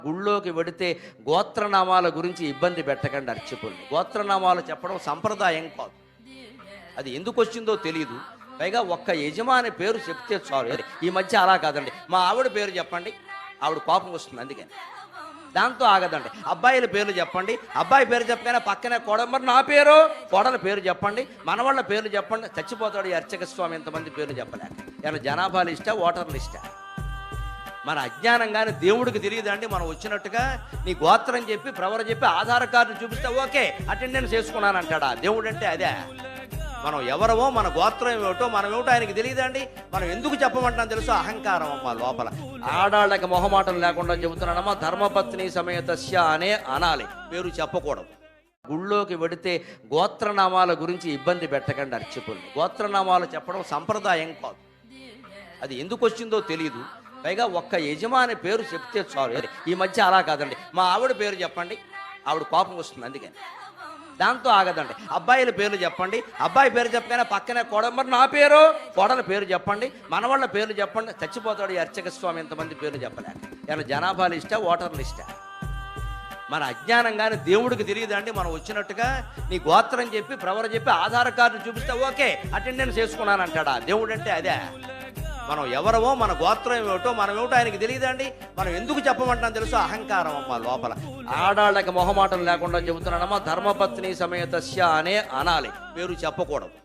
గుళ్ళోకి వెడితే గోత్రనామాల గురించి ఇబ్బంది పెట్టకండి అర్చకుల్ని. గోత్రనామాలు చెప్పడం సంప్రదాయం కాదు. అది ఎందుకు వచ్చిందో తెలియదు. పైగా ఒక్క యజమాని పేరు చెప్తే చాలు. ఈ మధ్య అలా కాదండి, మా ఆవిడ పేరు చెప్పండి, ఆవిడ కోపం వస్తుంది. అందుకని దాంతో ఆగదండి. అబ్బాయిల పేర్లు చెప్పండి, అబ్బాయి పేరు చెప్పగానే పక్కనే కోడలు, మరి నా పేరు, కోడల పేరు చెప్పండి, మనవాళ్ళ పేర్లు చెప్పండి. చచ్చిపోతాడు ఈ అర్చక స్వామి ఇంతమంది పేర్లు చెప్పలేక. ఏమైనా జనాభా లిస్టా, ఓటర్ లిస్టా? మన అజ్ఞానంగానే దేవుడికి తెలియదండి. మనం వచ్చినట్టుగా నీ గోత్రం చెప్పి ప్రవర చెప్పి ఆధార్ కార్డు చూపిస్తే ఓకే అటెండెన్స్ చేసుకున్నాను అంటాడా? దేవుడు అంటే అదే. మనం ఎవరమో మన గోత్రం ఏమిటో మనం ఏమిటో ఆయనకి తెలియదండి. మనం ఎందుకు చెప్పమంటాం తెలుసు? అహంకారం అమ్మా లోపల. ఆడాళ్ళకి మొహమాటం లేకుండా చెబుతున్నానమ్మా, ధర్మపత్ని సమేతస్య అనే అనాలి, పేరు చెప్పకూడదు. గుళ్ళోకి వెడితే గోత్రనామాల గురించి ఇబ్బంది పెట్టకండి అర్చకుల్ని. గోత్రనామాలు చెప్పడం సంప్రదాయం కాదు. అది ఎందుకు వచ్చిందో తెలియదు. పైగా ఒక్క యజమాని పేరు చెప్తే చాలు. ఈ మధ్య అలా కాదండి, మా ఆవిడ పేరు చెప్పండి, ఆవిడ కోపం వస్తుంది. అందుకని దాంతో ఆగదండి. అబ్బాయిల పేర్లు చెప్పండి, అబ్బాయి పేరు చెప్పగానే పక్కనే కోడలు, మరి నా పేరు, కోడల పేరు చెప్పండి, మనవాళ్ళ పేర్లు చెప్పండి. చచ్చిపోతాడు ఈ అర్చక స్వామి ఇంతమంది పేర్లు చెప్పలేక. ఏమైనా జనాభా లిస్టా, ఓటర్ లిస్టా? మన అజ్ఞానంగానే దేవుడికి తెలియదండి. మనం వచ్చినట్టుగా నీ గోత్రం చెప్పి ప్రవర చెప్పి ఆధార్ కార్డు చూపిస్తే ఓకే అటెండెన్స్ చేసుకున్నాను అంటాడా? దేవుడు అంటే అదే. మనం ఎవరమో మన గోత్రం ఏమిటో మనం ఏమిటో ఆయనకి తెలియదండి. మనం ఎందుకు చెప్పమంటాం తెలుసు? అహంకారం అమ్మా లోపల. ఆడాళ్ళకి మొహమాటం లేకుండా చెబుతున్నానమ్మా, ధర్మపత్ని సమేతస్య అనే అనాలి, పేరు చెప్పకూడదు.